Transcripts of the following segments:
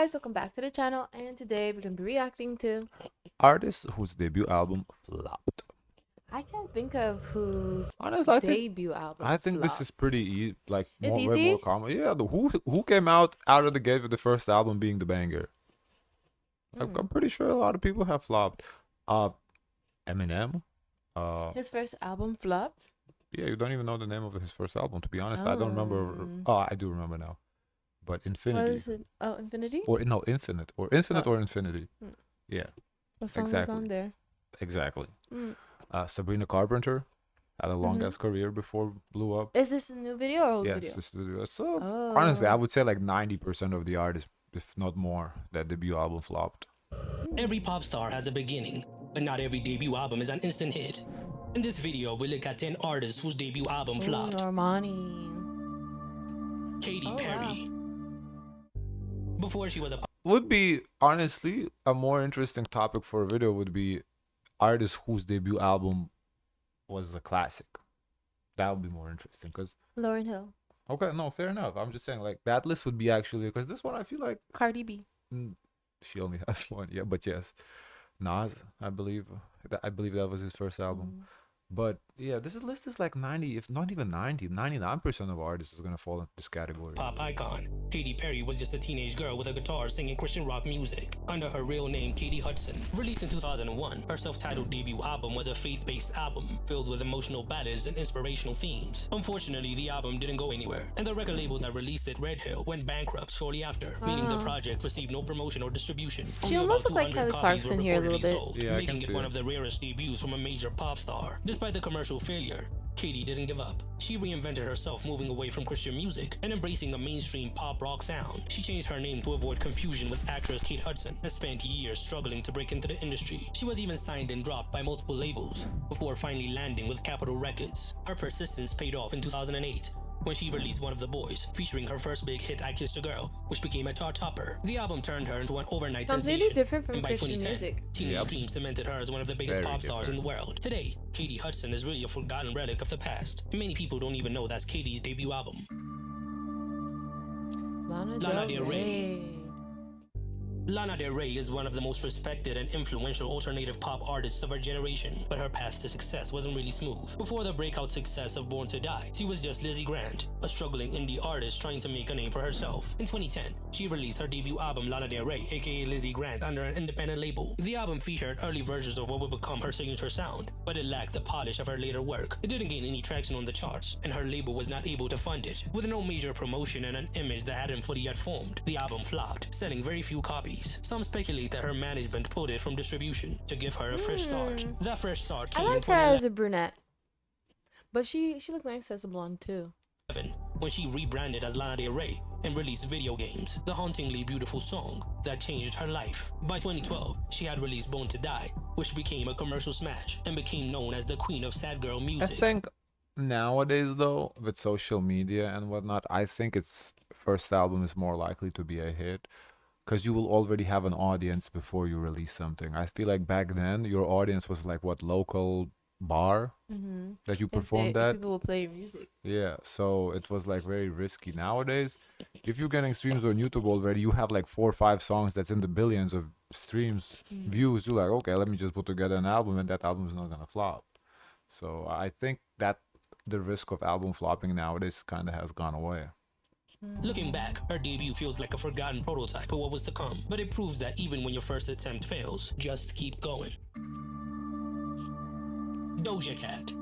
Guys, welcome back to the channel, and today we're gonna be reacting to. Artist whose debut album flopped. I can't think of whose Honestly, debut album. I think this flopped. is pretty like It's way easy? more common. Yeah, who came out of the gate with the first album being the banger. I'm pretty sure a lot of people have flopped. Eminem. His first album flopped. Yeah, you don't even know the name of his first album. To be honest, I don't remember. Oh, I do remember now. But Infinity. What is it? Oh, Infinity. Or no, Infinite. Or Infinite Oh. or Infinity. Yeah, What song exactly. was on there? exactly. Mm. Sabrina Carpenter had a long ass career before blew up. Is this a new video or old Yes, video? this video. So Oh. honestly, I would say like 90% of the artists, if not more, that debut album flopped. Every pop star has a beginning, but not every debut album is an instant hit. In this video, we look at 10 artists whose debut album flopped. Normani. Katy Oh, Perry. Before she was a Would be honestly a more interesting topic for a video would be artists whose debut album was a classic. That would be more interesting because Lauryn Hill. okay, no, fair enough. I'm just saying like that list would be actually because this one I feel like Cardi B. she only has one. Yeah, but yes, Nas, I believe that was his first album. But yeah, this list is like 90, if not even 90, 99% of artists is gonna fall into this category. pop icon, Katy Perry was just a teenage girl with a guitar singing Christian rock music under her real name Katy Hudson. Released in 2001, her self-titled debut album was a faith-based album filled with emotional ballads and inspirational themes. Unfortunately, the album didn't go anywhere, and the record label that released it, Red Hill, went bankrupt shortly after, meaning the project received no promotion or distribution. She Only almost about looked like 200 Kelly copies were Clarkson here a little reportedly bit. sold, Yeah, I can making it see one it. of the rarest debuts from a major pop star. Despite the commercial failure, Katy didn't give up. She reinvented herself, moving away from Christian music and embracing a mainstream pop rock sound. She changed her name to avoid confusion with actress Kate Hudson, and spent years struggling to break into the industry. She was even signed and dropped by multiple labels before finally landing with Capitol Records. Her persistence paid off in 2008 when she released One of the Boys, featuring her first big hit I Kissed a Girl, which became a chart topper. The album turned her into an overnight Completely sensation. different from and by Christian 2010, music. Teenage Dream cemented her as one of the biggest Very pop stars in the different. world. Today, Katy Hudson is really a forgotten relic of the past, and many people don't even know that's Katy's debut album. Lana Lana Del Del Rey. Rey. Lana Del Rey is one of the most respected and influential alternative pop artists of her generation, but her path to success wasn't really smooth. Before the breakout success of Born to Die, she was just Lizzie Grant, a struggling indie artist trying to make a name for herself. In 2010, she released her debut album Lana Del Rey, aka Lizzie Grant, under an independent label. The album featured early versions of what would become her signature sound, but it lacked the polish of her later work. It didn't gain any traction on the charts, and her label was not able to fund it. With no major promotion and an image that hadn't fully yet formed, the album flopped, selling very few copies. Some speculate that her management pulled it from distribution to give her a fresh start. That fresh start I came in like her as a brunette, but she looks nice as a blonde too. 2011 when she rebranded as Lana Del Rey and released Video Games, the hauntingly beautiful song that changed her life. By 2012, she had released Born to Die, which became a commercial smash and became known as the queen of sad girl I music. think nowadays though, with social media and whatnot, I think its first album is more likely to be a hit because you will already have an audience before you release something. I feel like back then your audience was like what, local bar that you performed at. People will play your music. Yeah, so it was like very risky. Nowadays, if you're getting streams on YouTube already, you have like 4 or 5 songs that's in the billions of streams, views. You're like, okay, let me just put together an album, and that album is not gonna flop. So I think that the risk of album flopping nowadays kind of has gone away. Looking back, her debut feels like a forgotten prototype of what was to come, but it proves that even when your first attempt fails, just keep going. Doja Cat.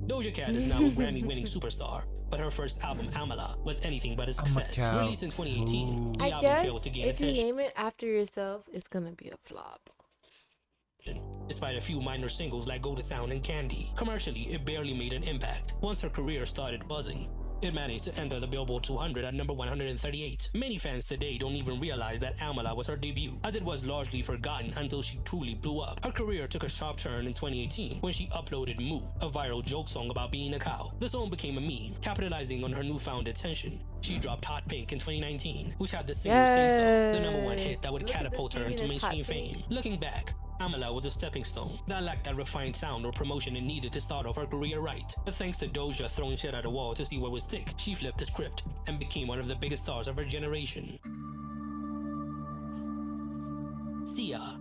Doja Cat is now a Grammy-winning superstar, but her first album, Amala, was anything but a success. Cow. Released in 2018, the I album guess failed to gain if you attention. name it after yourself, it's gonna be a flop. Despite a few minor singles like Go to Town and Candy, commercially it barely made an impact. Once her career started buzzing, it managed to enter the Billboard 200 at number 138. Many fans today don't even realize that Amala was her debut, as it was largely forgotten until she truly blew up. Her career took a sharp turn in 2018 when she uploaded Moo, a viral joke song about being a cow. The song became a meme, capitalizing on her newfound attention. She dropped Hot Pink in 2019, which had the single Say So, the number 1 hit that would Look at this catapult her thing, into it is Hot mainstream Pink. fame. Looking back, Amala was a stepping stone that lacked that refined sound or promotion it needed to start off her career right. But thanks to Doja throwing shit at a wall to see what would stick, she flipped the script and became one of the biggest stars of her generation. Sia.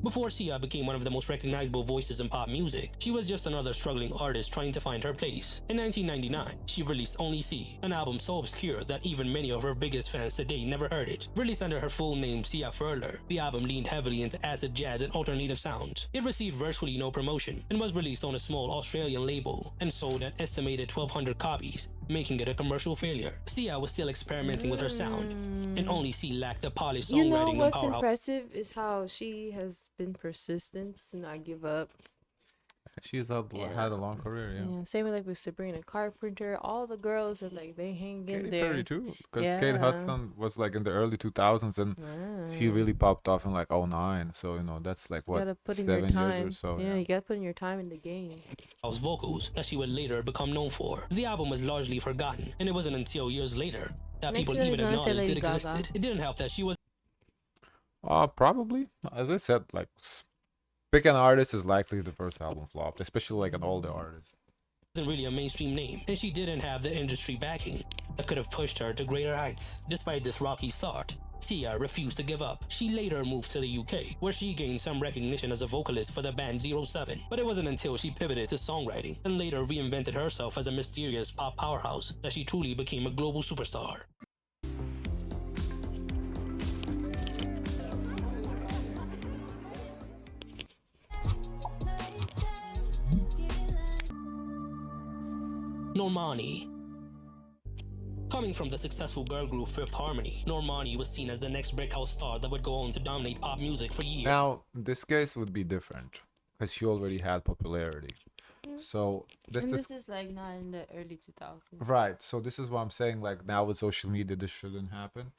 Before Sia became one of the most recognizable voices in pop music, she was just another struggling artist trying to find her place. In 1999, she released Only See, an album so obscure that even many of her biggest fans today never heard it. Released under her full name Sia Furler, the album leaned heavily into acid jazz and alternative sounds. It received virtually no promotion and was released on a small Australian label and sold an estimated 1,200 copies, making it a commercial failure. Sia was still experimenting with her sound, and Only See lacked the polished You know songwriting and what's powerhouse. impressive is how she has been persistent to not give up. She's had a long career, yeah. Yeah, same with Sabrina Carpenter. All the girls are like they hang in Katy there. Perry too, because Yeah. Kate Hudson was like in the early 2000s, and she really popped off in like 2009. So that's like You what gotta put in 7 your years time. or so. Yeah, you gotta put in your time in the game. Vocals that she would later become known for. The album was largely forgotten, and it wasn't until years later that Next people year even is gonna say acknowledged it Lady Gaga. existed. It didn't help that she Probably, as I said, like pick an artist is likely the first album flopped, especially like an older artist. wasn't really a mainstream name, and she didn't have the industry backing that could have pushed her to greater heights. Despite this rocky start, Sia refused to give up. She later moved to the UK, where she gained some recognition as a vocalist for the band 07. But it wasn't until she pivoted to songwriting and later reinvented herself as a mysterious pop powerhouse that she truly became a global superstar. Normani. Coming from the successful girl group Fifth Harmony, Normani was seen as the next breakout star that would go on to dominate pop music for years. Now, this case would be different because she already had popularity. So And this is like not in the early 2000s. right. So this is what I'm saying. Like now with social media, this shouldn't happen.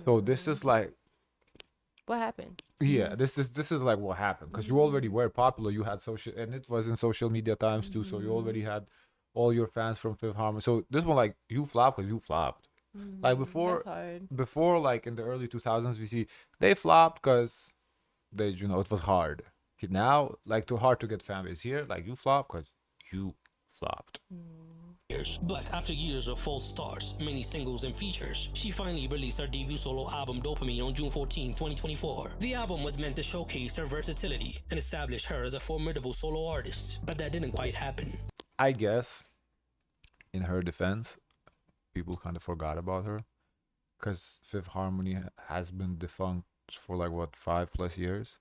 So this is like What happened? yeah, this is like what happened because you already were popular. You had social, and it was in social media times too. So you already had all your fans from Fifth Harmony. So this one like you flopped because you flopped. Like That's hard. before like in the early 2000s we see they flopped because they it was hard. Now like too hard to get fan base. Here like you flopped because you flopped. But after years of false starts, many singles and features, she finally released her debut solo album Dopamine on June 14, 2024. The album was meant to showcase her versatility and establish her as a formidable solo artist, but that didn't quite happen. I guess in her defense, people kind of forgot about her because Fifth Harmony has been defunct for like what 5+ years.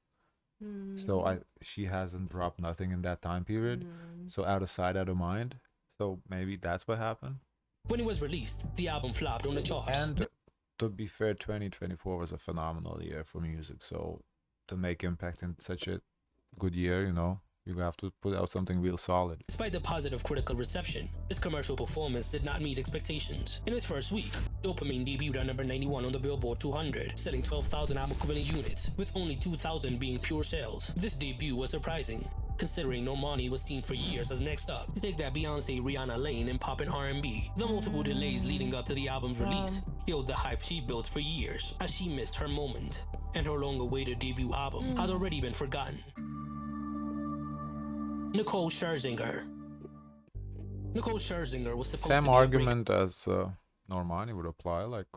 So she hasn't dropped nothing in that time period. So out of sight, out of mind. So maybe that's what happened. When it was released, the album flopped on the charts. And to be fair, 2024 was a phenomenal year for music. So to make impact in such a good year, you have to put out something real solid. Despite the positive critical reception, its commercial performance did not meet expectations. In its first week, Dopamine debuted at number 91 on the Billboard 200, selling 12,000 album equivalent units, with only 2,000 being pure sales. This debut was surprising, considering Normani was seen for years as next up to take that Beyonce-Rihanna lane in pop and R&B. The multiple delays leading up to the album's release killed the hype she built for years, as she missed her moment, and her long-awaited debut album has already been forgotten. Nicole Scherzinger. Nicole Scherzinger was supposed to Same be a argument as Normani would apply. Like,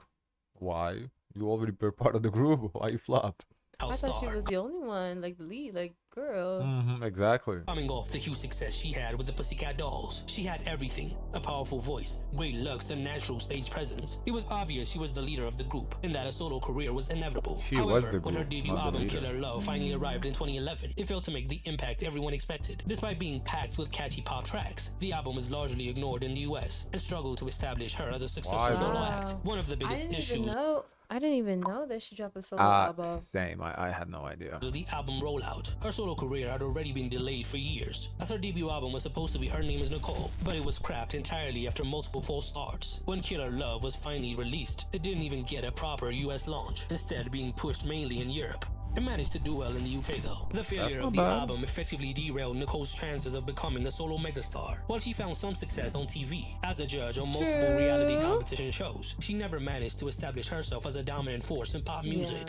why? You already were part of the group. Why you flop? I breakout thought she star. was the only one, like the lead, like girl. Exactly. Coming off the huge success she had with the Pussycat Dolls, she had everything: a powerful voice, great looks, and natural stage presence. It was obvious she was the leader of the group and that a solo career was inevitable. She However, was the when her group, debut not the album leader. Killer Love finally arrived in 2011, it failed to make the impact everyone expected. Despite being packed with catchy pop tracks, the album was largely ignored in the US and struggled to establish her as a successful Why? solo Wow. act. One of the I biggest didn't issues even know. I didn't even know that she dropped a solo album. Same. I had no idea. was the album rollout. Her solo career had already been delayed for years, as her debut album was supposed to be Her Name is Nicole, but it was scrapped entirely after multiple false starts. When Killer Love was finally released, it didn't even get a proper US launch, instead being pushed mainly in Europe. It managed to do well in the UK though. The failure not of the bad. album effectively derailed Nicole's chances of becoming a solo megastar. While she found some success on TV as a judge on multiple True. reality competition shows, she never managed to establish herself as a dominant force in pop music.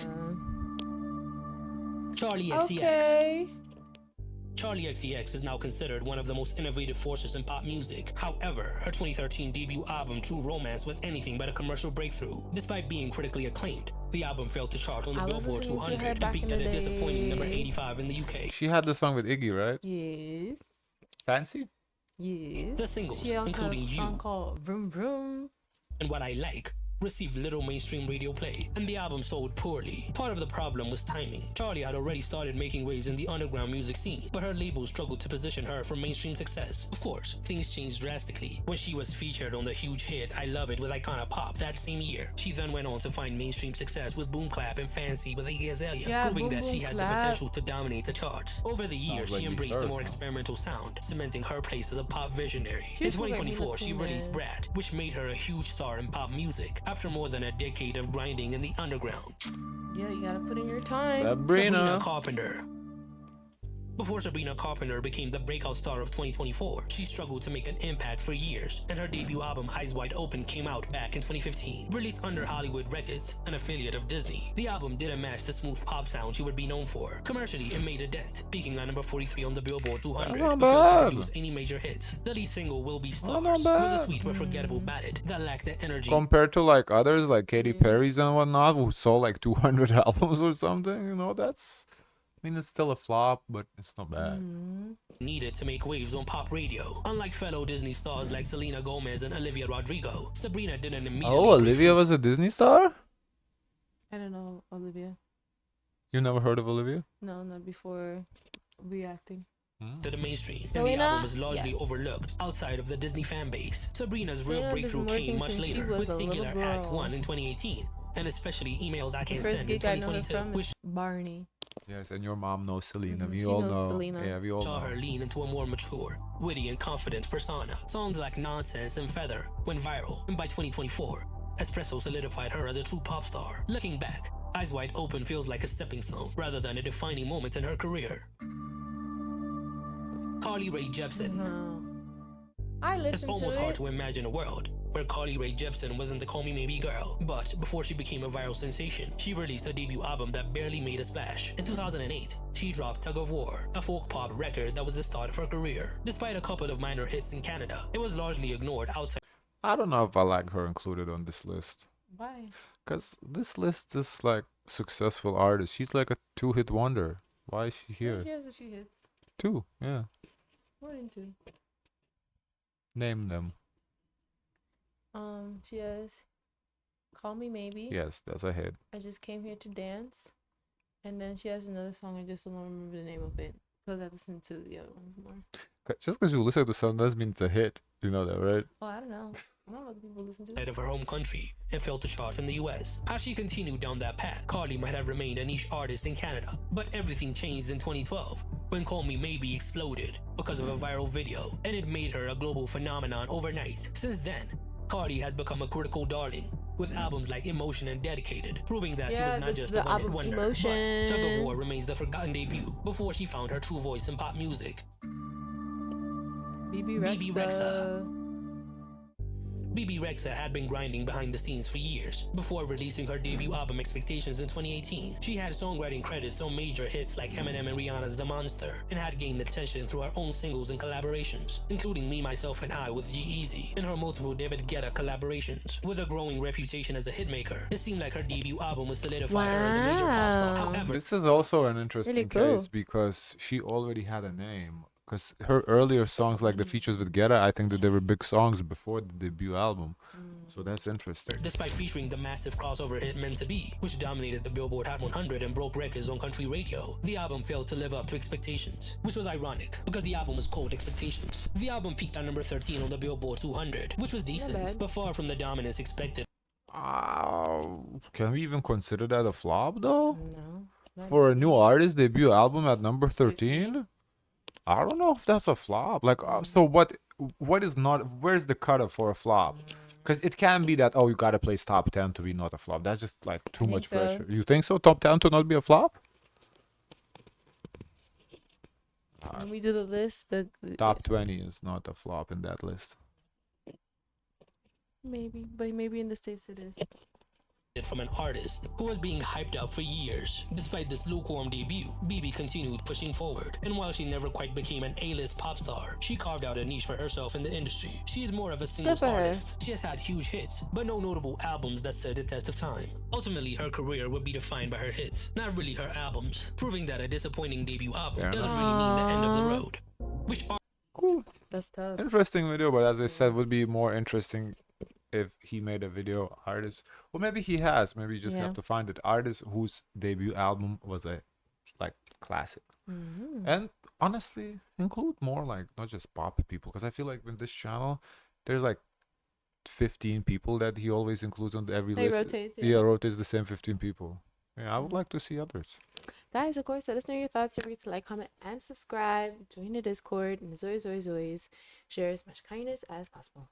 Charli XCX. Okay. Charli XCX is now considered one of the most innovative forces in pop music. However, her 2013 debut album True Romance was anything but a commercial breakthrough. Despite being critically acclaimed, The album failed to chart on the I was Billboard listening to her 200 and back peaked in at the a disappointing number day. 85 in the UK. She had the song with Iggy, right? Yes. Fancy? Yes. The singles, She also including had a song You. called Vroom Vroom. And What I Like received little mainstream radio play, and the album sold poorly. Part of the problem was timing. Charli had already started making waves in the underground music scene, but her label struggled to position her for mainstream success. Of course, things changed drastically when she was featured on the huge hit I Love It with Icona Pop that same year. She then went on to find mainstream success with Boom Clap and Fancy with Iggy Azalea, Yeah, proving Boom that she Boom had Clap. the potential to dominate the charts. Over the years, like she me embraced a first, more huh? experimental sound, cementing her place as a pop visionary. She In used to let me 2024, look she who released is. Brat, which made her a huge star in pop music after more than a decade of grinding in the underground. Yeah, you gotta put in your time. Sabrina Carpenter. Before Sabrina Carpenter became the breakout star of 2024, she struggled to make an impact for years, and her debut album Eyes Wide Open came out back in 2015. Released under Hollywood Records, an affiliate of Disney, the album didn't match the smooth pop sound she would be known for. Commercially, it made a dent, peaking at number 43 on the Billboard 200, Not but failed to bad. produce any major hits. The lead single Will Be Stars not was a bad. sweet but forgettable ballad that lacked the energy Compared to like others, like Katy Perry's and whatnot, who sold like 200 albums or something, you know, that's. I mean, it's still a flop, but it's not bad. needed to make waves on pop radio. Unlike fellow Disney stars like Selena Gomez and Olivia Rodrigo, Sabrina didn't immediately Oh, break Olivia was a Disney star? I don't know, Olivia. You never heard of Olivia? No, not before reacting. to the mainstream, and the Selena? album was largely Yes. overlooked outside of the Disney fan base. Sabrina's real Selena has breakthrough been came working much since she later was with a little Singular Act girl. 1 in 2018, and especially Emails I The Can't first Send in gig I know her 2022, from which is Barney. Yes, and your mom knows Selena. Mhm, We she all knows know. Selena. Yeah, we all saw know. her lean into a more mature, witty, and confident persona. Songs like Nonsense and Feather went viral, and by 2024, Espresso solidified her as a true pop star. Looking back, Eyes Wide Open feels like a stepping stone rather than a defining moment in her career. Rae Jepsen. No. I It's listened almost to hard it. to imagine a world where Rae Jepsen wasn't the Call Me Maybe girl. But before she became a viral sensation, she released a debut album that barely made a splash. In 2008, she dropped Tug of War, a folk pop record that was the start of her career. Despite a couple of minor hits in Canada, it was largely ignored outside I don't know if I like her included on this list. Why? Because this list is like successful artists. She's like a two-hit wonder. Why is she Yeah, here? she has a few hits. Two, yeah. More than two. Name them. She has Call Me Maybe. Yes, that's a hit. I Just Came Here to Dance. And then she has another song, I just don't remember the name of it. Because I listened to the other ones more. Just because you listen to something doesn't mean it's a hit. You know that, right? Oh, I don't know. I don't know what people listen to. of her home country and failed to chart in the US. As she continued down that path, Carly might have remained a niche artist in Canada. But everything changed in 2012 when Call Me Maybe exploded because of a viral video, and it made her a global phenomenon overnight. Since then, Cardi has become a critical darling, with albums like Emotion and Dedicated, proving that she Yeah, was not this- just the a one-hit album wonder. Emotion. But Tug of War remains the forgotten debut before she found her true voice in pop music. Bebe Bebe Rexha. Bebe Rexha had been grinding behind the scenes for years. Before releasing her debut album Expectations in 2018, she had songwriting credits on major hits like Eminem and Rihanna's The Monster, and had gained attention through her own singles and collaborations, including Me, Myself, and I with G-Eazy, and her multiple David Guetta collaborations. With a growing reputation as a hitmaker, it seemed like her debut album would solidify her as a major pop star. Wow. However, This is also an interesting Really cool. case because she already had a name. Because her earlier songs, like the features with Guetta, I think that they were big songs before the debut album. So that's interesting. despite featuring the massive crossover hit Meant to Be, which dominated the Billboard Hot 100 and broke records on country radio, the album failed to live up to expectations, which was ironic because the album was called Expectations. The album peaked at number 13 on the Billboard 200, which was decent, bad. but far from the dominance expected. Can we even consider that a flop though? No. not- For a new artist debut album at number 13? I don't know if that's a flop. Like, so what is not, where's the cutoff for a flop? Because it can be that, oh, you gotta place top 10 to be not a flop. That's just like too I think much so. pressure. You think so? Top 10 to not be a flop? When we do the list, the Top 20 is not a flop in that list. maybe, but maybe in the States it is. from an artist who was being hyped up for years. Despite this lukewarm debut, Bebe continued pushing forward, and while she never quite became an A-list pop star, she carved out a niche for herself in the industry. She is more of a singles for her. artist. She has had huge hits, but no notable albums that stood the test of time. Ultimately, her career would be defined by her hits, not really her albums, proving that a disappointing debut album doesn't really mean the end of the road. Which are Cool. That's tough. Interesting video, but as I said, would be more interesting if he made a video artist, or maybe he has. Maybe you just have to find it. Artist whose debut album was a like classic, and honestly, include more like not just pop people, because I feel like in this channel, there's like 15 people that he always includes on every They list. rotate, Yeah, rotates the same 15 people. Yeah, I would like to see others. Guys, of course, let us know your thoughts. Don't forget to like, comment, and subscribe. Join the Discord. And as always, share as much kindness as possible.